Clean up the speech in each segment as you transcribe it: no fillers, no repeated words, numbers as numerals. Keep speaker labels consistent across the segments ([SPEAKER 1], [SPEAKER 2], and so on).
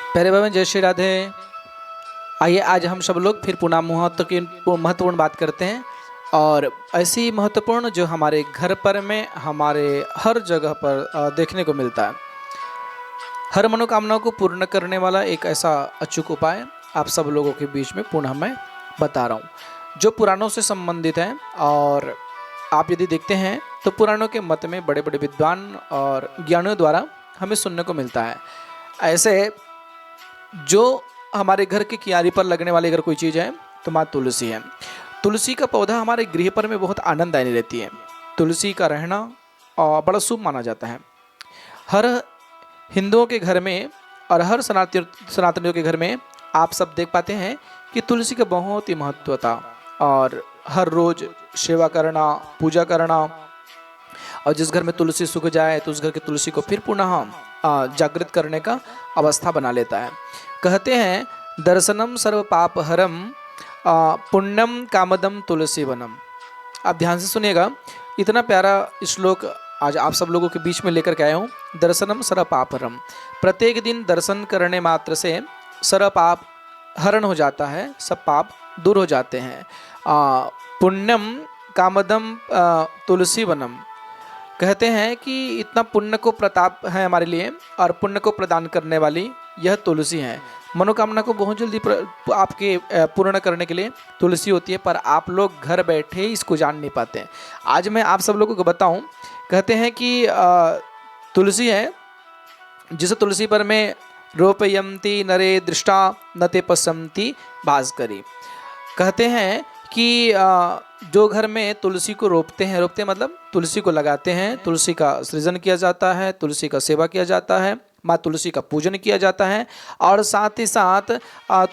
[SPEAKER 1] प्यारे भाई जय श्री राधे। आइए आज हम सब लोग फिर पुनः महत्वपूर्ण बात करते हैं और ऐसी महत्वपूर्ण जो हमारे घर पर में हमारे हर जगह पर देखने को मिलता है। हर मनोकामनाओं को पूर्ण करने वाला एक ऐसा अचूक उपाय आप सब लोगों के बीच में पुनः मैं बता रहा हूँ जो पुराणों से संबंधित है। और आप यदि देखते हैं तो पुराणों के मत में बड़े बड़े विद्वान और ज्ञानियों द्वारा हमें सुनने को मिलता है। ऐसे जो हमारे घर के कियारी पर लगने वाली अगर कोई चीज़ है तो माँ तुलसी है। तुलसी का पौधा हमारे गृह पर में बहुत आनंददायी रहती है। तुलसी का रहना बड़ा शुभ माना जाता है। हर हिंदुओं के घर में और हर सनातनियों के घर में आप सब देख पाते हैं कि तुलसी का बहुत ही महत्वता और हर रोज सेवा करना, पूजा करना, और जिस घर में तुलसी सूख जाए तो उस घर की तुलसी को फिर पुनः जागृत करने का अवस्था बना लेता है। कहते हैं दर्शनम सर्व पाप हरम पुण्यम कामदम तुलसी वनम। आप ध्यान से सुनिएगा, इतना प्यारा श्लोक आज आप सब लोगों के बीच में लेकर के आया हूँ। दर्शनम सर्व पाप हरम, प्रत्येक दिन दर्शन करने मात्र से सर्व पाप हरण हो जाता है, सब पाप दूर हो जाते हैं। पुण्यम कामदम तुलसी वनम, कहते हैं कि इतना पुण्य को प्रताप है हमारे लिए और पुण्य को प्रदान करने वाली यह तुलसी है। मनोकामना को बहुत जल्दी आपके पूर्ण करने के लिए तुलसी होती है, पर आप लोग घर बैठे इसको जान नहीं पाते हैं। आज मैं आप सब लोगों को बताऊं, कहते हैं कि तुलसी है जिस तुलसी पर में रोपयंती नरे दृष्टा न ते पसंती भास्करी। कहते हैं कि जो घर में तुलसी को रोपते हैं मतलब तुलसी को लगाते हैं, तुलसी का सृजन किया जाता है, तुलसी का सेवा किया जाता है, माँ तुलसी का पूजन किया जाता है और साथ ही साथ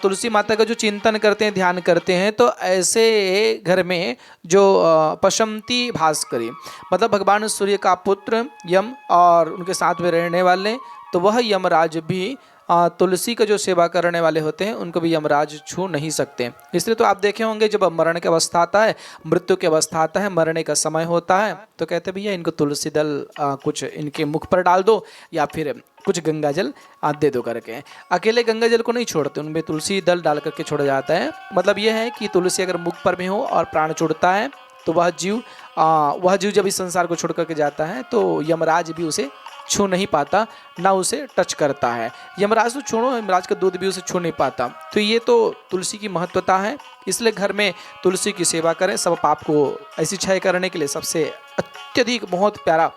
[SPEAKER 1] तुलसी माता का जो चिंतन करते हैं, ध्यान करते हैं, तो ऐसे घर में जो पशमती भास्करी मतलब भगवान सूर्य का पुत्र यम और उनके साथ में रहने वाले, तो वह यमराज भी तुलसी का जो सेवा करने वाले होते हैं उनको भी यमराज छू नहीं सकते। इसलिए तो आप देखे होंगे जब मरण की अवस्था आता है, मृत्यु की अवस्था आता है, मरने का समय होता है, तो कहते भैया इनको तुलसी दल कुछ इनके मुख पर डाल दो या फिर कुछ गंगा जल दे दो करके। अकेले गंगा जल को नहीं छोड़ते, उनमें तुलसी दल डाल करके छोड़ा जाता है। मतलब यह है कि तुलसी अगर मुख पर में हो और प्राण छोड़ता है तो वह जीव जब इस संसार को छोड़ करके जाता है तो यमराज भी उसे छू नहीं पाता, ना उसे टच करता है। यमराज तो छोड़ो, यमराज का दूध भी उसे छू नहीं पाता। तो ये तो तुलसी की महत्वता है। इसलिए घर में तुलसी की सेवा करें। सब पाप को ऐसी क्षय करने के लिए सबसे अत्यधिक बहुत प्यारा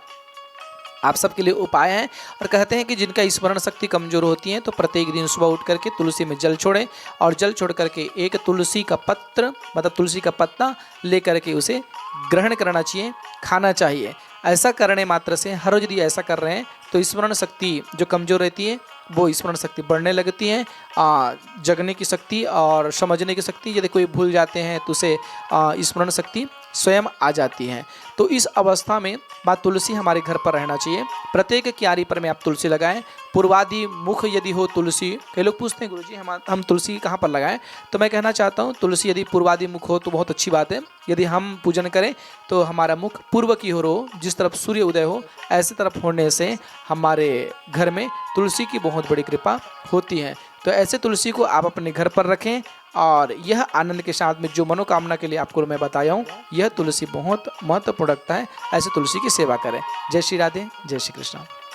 [SPEAKER 1] आप सबके लिए उपाय है। और कहते हैं कि जिनका स्मरण शक्ति कमजोर होती है तो प्रत्येक दिन सुबह उठ करके तुलसी में जल छोड़ें और जल छोड़ करके एक तुलसी का पत्र मतलब तुलसी का पत्ता ले करके उसे ग्रहण करना चाहिए, खाना चाहिए। ऐसा करने मात्र से हर रोज यदि ऐसा कर रहे हैं तो स्मरण शक्ति जो कमजोर रहती है वो स्मरण शक्ति बढ़ने लगती है। जगने की शक्ति और समझने की शक्ति, यदि कोई भूल जाते हैं तो उसे स्मरण शक्ति स्वयं आ जाती है। तो इस अवस्था में माँ तुलसी हमारे घर पर रहना चाहिए। प्रत्येक क्यारी पर में आप तुलसी लगाएं। पूर्वादि मुख यदि हो तुलसी, कई लोग पूछते हैं गुरुजी हम तुलसी कहाँ पर लगाएं, तो मैं कहना चाहता हूँ तुलसी यदि पूर्वादि मुख हो तो बहुत अच्छी बात है। यदि हम पूजन करें तो हमारा मुख पूर्व की ओर हो, जिस तरफ सूर्य उदय हो ऐसे तरफ होने से हमारे घर में तुलसी की बहुत बड़ी कृपा होती है। तो ऐसे तुलसी को आप अपने घर पर रखें और यह आनंद के साथ में जो मनोकामना के लिए आपको मैं बताया हूँ यह तुलसी बहुत महत्वपूर्ण रखता है। ऐसे तुलसी की सेवा करें। जय श्री राधे, जय श्री कृष्ण।